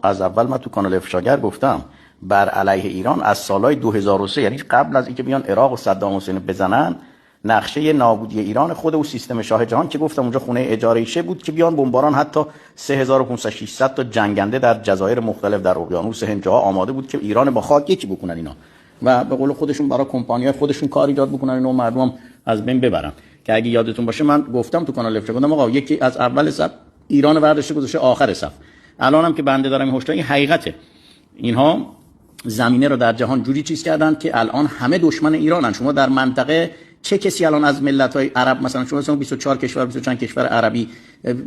از اول من تو کانال افشاگر گفتم بر علیه ایران از سالهای 2003، یعنی قبل از اینکه بیان عراق و صدام حسین بزنن، نقشه نابودی ایران خود و سیستم شاه جهان که گفتم اونجا خونه اجاره ایشه بود که بیان بمباران حتی 3500 600 تا جنگنده در جزایر مختلف در اقیانوس هند جاها آماده بود که ایران با خاک یکی بکنن اینا و به قول خودشون برای کمپانی‌های خودشون کار ایجاد بکنن اینو مردم از بین ببرن. که اگه یادتون باشه من گفتم تو کانال افشاگر گفتم آقا یکی از اول صف ایران برداشته گذاشته آخر صف. الانم که بنده دارم این هشدار حقیقته، اینها زمینه رو در جهان جوری چیز کردن که الان همه دشمن ایرانن. شما در منطقه چه کسی الان از ملت‌های عرب مثلا شما 24 کشور 25 کشور عربی،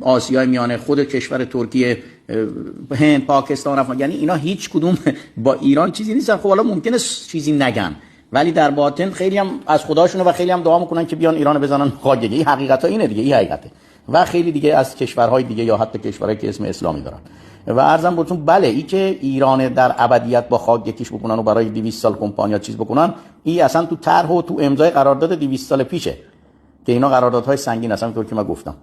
آسیای میانه، خود کشور ترکیه، هند، پاکستان، افغانستان، یعنی اینا هیچ کدوم با ایران چیزی نیستن. خب حالا ممکنه چیزی نگن ولی در باطن خیلی هم از خداشونه و خیلی هم دعا میکنن که بیان ایران بزنن خاگگی. این حقیقتا اینه دیگه، این حقیقته. و خیلی دیگه از کشورهای دیگه یا حتی کشورهایی که اسم اسلامی دارن. و عرضم بهتون بله این که ایران در ابدیت با خاک یکیش بکنن و برای 200 سال کمپانیا چیز بکنن، این اصلا تو طرح و تو امضای قرارداد 200 سال پیشه که اینا قراردادهای سنگین هستن طور که من گفتم.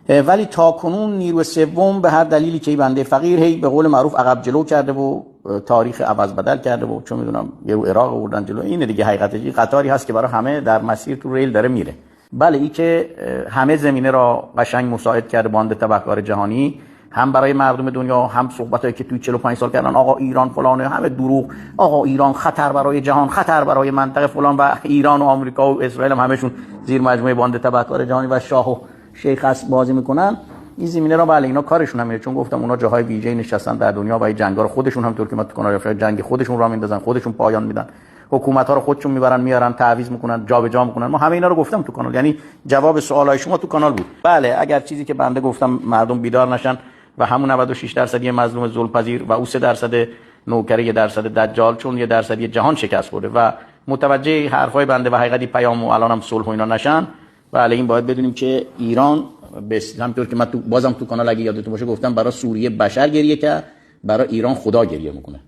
ولی تا کنون نیروی سوم به هر دلیلی که بنده فقیر هی به قول معروف عقب جلو کرده و تاریخ عوض بدل کرده و چون میدونم یه رو عراق آوردن جلو. اینه دیگه حقیقتش. این قطاری هست که برای همه در مسیر تو ریل داره میره. بله این که همه زمینه را قشنگ مساعد کرده باند تبهکار جهانی، هم برای مردم دنیا، هم صحبتایی که توی 45 سال کردن آقا ایران فلانه، همه دروغ، آقا ایران خطر برای جهان، خطر برای منطقه فلان، و ایران و آمریکا و اسرائیل هم همشون زیر مجموعه باند تبهکار جهانی و شاه و شیخ است بازی میکنن. این زمینه را بله اینا کارشون همینه، چون گفتم اونا جاهای ویژه‌ای نشستن در دنیا و این جنگا رو خودشون هم طور که ما تو کانال افشاگر جنگ خودشون راه میندازن، خودشون پایان میدن، حکومت‌ها رو خودشون میارن تعویض میکنن، جابجا میکنن. ما همه اینا رو گفتم تو کانال، یعنی جواب سوالای شما تو کانال بود. بله اگر چیزی که بنده گفتم مردم بیدار نشن و همون 96% یه مظلوم ذوالپذیر و او 3% نوکر، 1% دجال، چون 1% جهان شکست خورده و متوجه حرفای بنده و حقیقتی پیام و الانم صلح و اینا نشن. بله این باید بدونیم که ایران به همونطور که من بازم تو کانال اگه یادتون باشه گفتم برای سوریه بشر گریه کرد، برای ایران خدا گریه میکنه.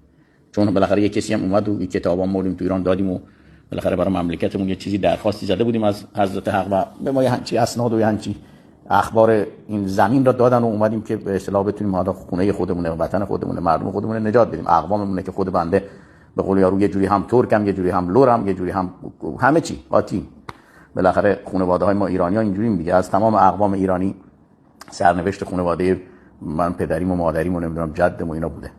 چون بالاخره یه کسی هم اومد و کتابا مولیم تو ایران دادیم و بالاخره برای مملکتمون یه چیزی درخواستی زده بودیم از حضرت حق و به ما یه همچی اسناد و یه همچی اخبار این زمین را دادن و اومدیم که به اصطلاح بتونیم حالا خونه خودمونه، وطن خودمونه، مردم خودمونه نجات بدیم. اقواممونه که خود بنده به قول یارو یه جوری هم ترکم، یه جوری هم لورم، یه جوری هم همه چی قاطی. بالاخره خانواده‌های ما ایرانی‌ها اینجوریم دیگه. از تمام اقوام ایرانی سرنوشت خانواده من پدریم و مادریم و نمیدونم جدم و اینا بوده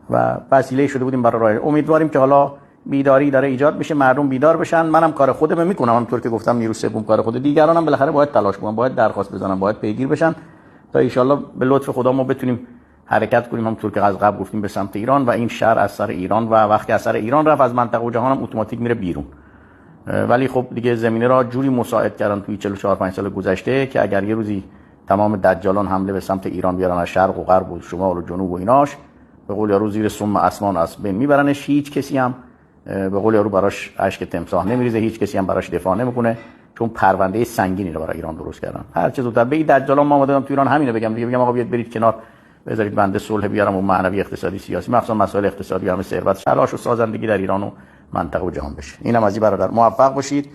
و وسیله شده بودیم برای راه. امیدواریم که حالا بیداری داره ایجاد بشه، مردم بیدار بشن. منم کار خودم میکنم، همونطور که گفتم نیرو سوم کار خود، دیگرانم بالاخره باید تلاش کنن، باید درخواست بزنن، باید پیگیر بشن تا ان شاءالله به لطف خدا ما بتونیم حرکت کنیم همونطور که از قبل گفتیم به سمت ایران و این شر از سر ایران و وقتی از سر ایران رفت از منطقه و جهان هم اتوماتیک میره بیرون. ولی خب دیگه زمینه را جوری مساعد کردن توی 44 5 سال گذشته که اگر یه روزی تمام دجالان حمله به سمت ایران بیارن از شرق و غرب و شمال و جنوب و ایناش، به قول یارو زیر سم اسمان از بین میبرنش. هیچ کسی هم به قول یارو براش اشک تمساح نمیریزه، هیچ کسی هم براش دفاع نمیکنه، چون پرونده سنگینی رو برای ایران درست کردن. هر چه زودتر به این دجالان ما اومدم تو ایران همینو بگم دیگه، بگم آقا بیاد برید کنار، بذارید بنده صلح بیارم و معنوی اقتصادی سیاسی مخصوصا مسائل اقتصادی همه ثروت تلاش و سازندگی در ایران و منطقه و جهان بشه. اینم از این برادر موفق باشید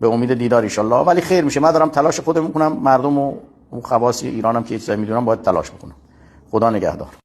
به امید دیدار ان شاء الله. ولی خیر میشه، من دارم تلاش خودم میکنم، مردم و خواص ایرانم که چیزایی میدونم باید تلاش بکنم. خدا نگهدار.